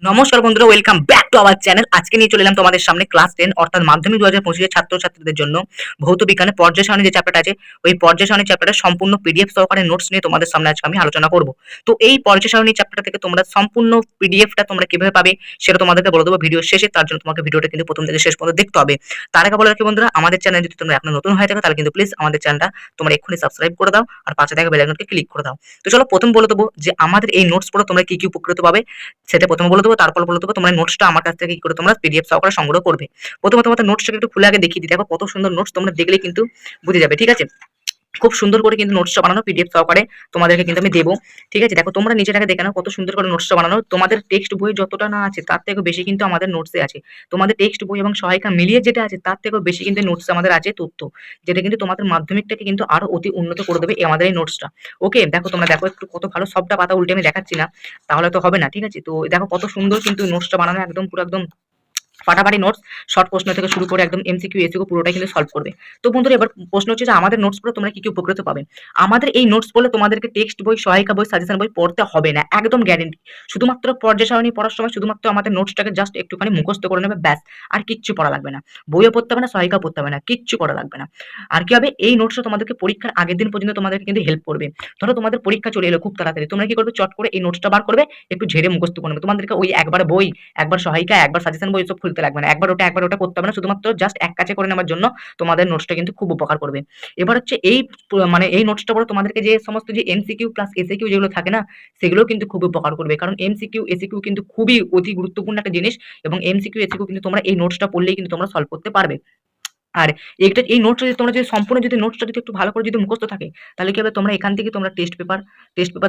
নমস্কার বন্ধুরা, welcome back to our channel. আজকে নিয়ে চলে এলাম তোমাদের সামনে ক্লাস 10 অর্থাৎ মাধ্যমিক 2025 এর ছাত্রছাত্রীদের জন্য ভৌত বিজ্ঞানের পর্যায় সারণী যে চ্যাপ্টারটা আছে, ওই পর্যায় সারণী চ্যাপ্টারের সম্পূর্ণ পিডিএফ সহকারে নোটস নিয়ে তোমাদের সামনে আজকে আমি আলোচনা করব। তো এই পর্যায় সারণী চ্যাপ্টার থেকে তোমরা সম্পূর্ণ পিডিএফটা তোমরা কিভাবে পাবে সেটা তোমাদেরকে বলে দেবো ভিডিও শেষে। তার জন্য তোমাকে ভিডিওটা কিন্তু প্রথম থেকে শেষ পর্যন্ত দেখতে হবে। তার আগে বলে রাখি বন্ধুরা, আমাদের চ্যানেল যদি তোমরা এখন নতুন হয়ে থাকো তাহলে কিন্তু প্লিজ আমাদের চ্যানেলটা তোমরা এক্ষুনি সাবস্ক্রাইব করে দাও আর পাশে থাকা বেল আইকনকে ক্লিক করে দাও। তো চলো প্রথম বলে দেবো যে আমাদের এই নোটস পড়ে তোমরা কি কি উপকৃত পাবে সেটা প্রথমে বলে দেবো। তারপর বলে দেবো তোমরা নোটসটা আমার কাছ থেকে কি করে তোমরা পিডিএফ সহকারে সংগ্রহ করবে। প্রথমে তোমাদের নোটসটাকে একটু খুলে আগে দেখিয়ে দিই। দেখো কত সুন্দর নোটস, তোমরা দেখলে কিন্তু বুঝে যাবে। ঠিক আছে, খুব সুন্দর করে কিন্তু নোটসটা বানানো পিডিএফ সহকারে তোমাদেরকে কিন্তু আমি দেবো। ঠিক আছে, দেখো তোমরা নিচেটাকে দেখে নাও কত সুন্দর করে নোটসটা বানানো। তোমাদের টেক্সট বই যতটা না আছে তার থেকেও বেশি কিন্তু আমাদের নোটসে আছে। তোমাদের টেক্সট বই এবং সহায়িকা মিলিয়ে যেটা আছে তার থেকেও বেশি কিন্তু নোটস আমাদের আছে তথ্য, যেটা কিন্তু তোমাদের মাধ্যমিকটাকে কিন্তু আরো অতি উন্নত করে দেবে আমাদের এই নোটসটা। ওকে, দেখো তোমরা দেখো একটু কত ভালো, সবটা পাতা উল্টে আমি দেখাচ্ছি না, তাহলে তো হবে না। ঠিক আছে, তো দেখো কত সুন্দর কিন্তু নোটসটা বানানো, একদম পুরো একদম ফাটাফাটি নোটস। শর্ট প্রশ্ন থেকে শুরু করে একদম এমসিকিউ এসিকিউ পুরোটাই কিন্তু সলভ করবে। তো বন্ধুরা এবার প্রশ্ন হচ্ছে যে আমাদের নোটস পড়ে তোমরা কি কি উপকৃত পাবে। আমাদের এই নোটস পড়লে তোমাদেরকে টেক্সট বই, সহায়িকা বই, সাজেশন বই পড়তে হবে না, একদম গ্যারেন্টি। শুধুমাত্র পর্যায় সারণী পড়ার সময় শুধুমাত্র আমাদের নোটসটাকে জাস্ট একটুখানি মুখস্থ করে নেবে, ব্যাস। আর কিচ্ছু পড়া লাগবে না, বইও পড়তে হবে না, সহায়িকা পড়তে হবে না, কিচ্ছু করা লাগবে না। আর কি হবে, এই নোটসটা তোমাদেরকে পরীক্ষার আগের দিন পর্যন্ত তোমাদেরকে কিন্তু হেল্প করবে। ধরো তোমাদের পরীক্ষা চলে এলো খুব তাড়াতাড়ি, তোমরা কি করবে, চট করে এই নোটসটা বার করবে, একটু ঝেড়ে মুখস্থ করে নেবে। তোমাদেরকে ওই একবার বই, একবার সহায়িকা, একবার সাজেশন বই এসব খুলতে লাগবে না, একবার ওটা করতে হবে না, শুধুমাত্র জাস্ট এক কাছে করে নেওয়ার জন্য তোমাদের নোটসটা কিন্তু খুব উপকার করবে। এবার হচ্ছে এই মানে এই নোটসটা পড়ে তোমাদেরকে যে সমস্ত যে এমসিকিউ প্লাস এসিকিউ যেগুলো থাকে না, সেগুলো কিন্তু খুব উপকার করবে। কারণ এমসিকিউ এসিকিউ কিন্তু খুবই অতি গুরুত্বপূর্ণ একটা জিনিস, এবং এমসিকিউ এসিকিউ কিন্তু তোমরা এই নোটসটা পড়লেই কিন্তু তোমরা সলভ করতে পারবে। আর এইটা এই নোটসটা যদি তোমরা যদি সম্পূর্ণ যদি নোটসটা যদি একটু ভালো করে যদি মুখস্থ থাকে, তাহলে কি হবে, তোমরা এখান থেকে তোমরা টেস্ট পেপার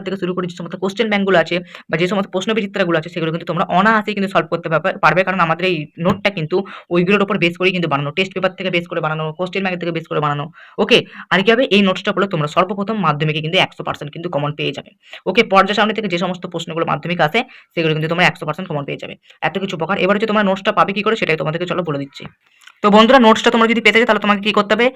থেকে শুরু করে যে সমস্ত কোশ্চেন ব্যাংকগুলো আছে বা যে সমস্ত প্রশ্ন বিচিত্রাগুলো আছে সেগুলো কিন্তু তোমরা অনায়াসেই কিন্তু সলভ করতে পারবে। কারণ আমাদের এই নোটটা কিন্তু ওইগুলোর উপর বেস করেই কিন্তু বানানো, টেস্ট পেপার থেকে বেস করে বানানো, কোশ্চেন ব্যাংক থেকে বেস করে বানানো। ওকে, আর কি হবে, এই নোটসটা পড়লে তোমরা সর্বপ্রথম মাধ্যমিকে কিন্তু 100% কিন্তু কমন পেয়ে যাবে। ওকে, পর্যায় সারণী থেকে যে সমস্ত প্রশ্নগুলো মাধ্যমিক আসে সেগুলো কিন্তু তোমরা 100% কমন পেয়ে যাবে। এত কিছু উপকার। এবার হচ্ছে তোমরা নোটসটা পাবে কি করে সেটাই তোমাদেরকে চলো বলে দিচ্ছি। তো বন্ধুরা নোটসটা তোমরা যদি পেতে চাও তাহলে তোমাকে কি করতে হবে,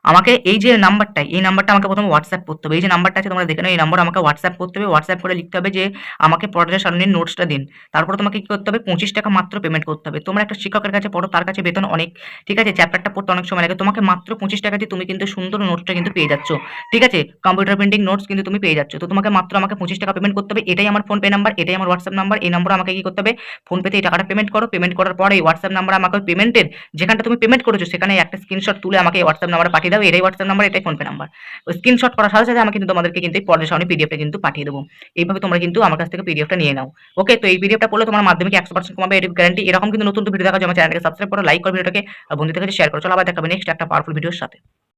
আমাকে এই যে নাম্বারটা, এই নাম্বারটা আমাকে প্রথমে হোয়াটসঅ্যাপ করতে হবে। এই যে নাম্বারটা আছে তোমরা দেখে নাও, এই নাম্বার আমাকে হোয়াটসঅ্যাপ করতে হবে। হোয়াটসঅ্যাপ করে লিখতে হবে যে আমাকে পর্যায় সারণীর নোটসটা দিন। তারপরে তোমাকে কি করতে হবে, 25 টাকা মাত্র পেমেন্ট করতে হবে। তোমরা একটা শিক্ষকের কাছে পড়ো, তার কাছে বেতন অনেক। ঠিক আছে, চ্যাপ্টারটা পড়তে অনেক সময় লাগে, তোমাকে মাত্র 25 টাকা দিয়ে তুমি কিন্তু সুন্দর নোটসটা কিন্তু পেয়ে যাচ্ছ। ঠিক আছে, কম্পিউটার প্রিন্টিং নোটস কিন্তু তুমি পেয়ে যাচ্ছ। তো তোমাকে মাত্র আমাকে 25 টাকা পেমেন্ট করতে হবে। এটাই আমার ফোন পে নাম্বার, এটাই আমার হোয়াটসঅ্যাপ নাম্বার। এই নম্বরে আমাকে কি করতে হবে, ফোন পেতে এই টাকাটা পেমেন্ট করো। পেমেন্ট করার পরে এই হোয়াটসঅ্যাপ নাম্বার আমাকে পেমেন্টের যেখানটা তুমি পেমেন্ট করেছো সেখানে একটা স্ক্রিনশট তুলে আমাকে এই হোয়াটসঅ্যাপ নাম্বারে পাঠিয়ে দাও। এটাই হোয়াটসঅ্যাপ নাম্বার, এটাই ফোনপে নাম্বার। ওই স্ক্রিনশট করার সাথে সাথে আমি কিন্তু তোমাদেরকে কিন্তু এই পর্যায় সারণী পিডিএফটা কিন্তু পাঠিয়ে দেবো। এইভাবে তোমরা কিন্তু আমার কাছ থেকে পিডিএফটা নিয়ে নাও। ওকে, তো এই পিডিএফটা পড়লে তোমার মাধ্যমিকে 100% কমাবে, এটি গ্যারান্টি। এরকম কিন্তু নতুন ভিডিও দেখার জন্য আমার চ্যানেলকে সাবস্ক্রাইব করো, লাইক করো ভিডিওটাকে, আর বন্ধুদের কাছে শেয়ার করো। চলো আবার দেখাবে নেক্সট একটা পাওয়ারফুল ভিডিওর সাথে।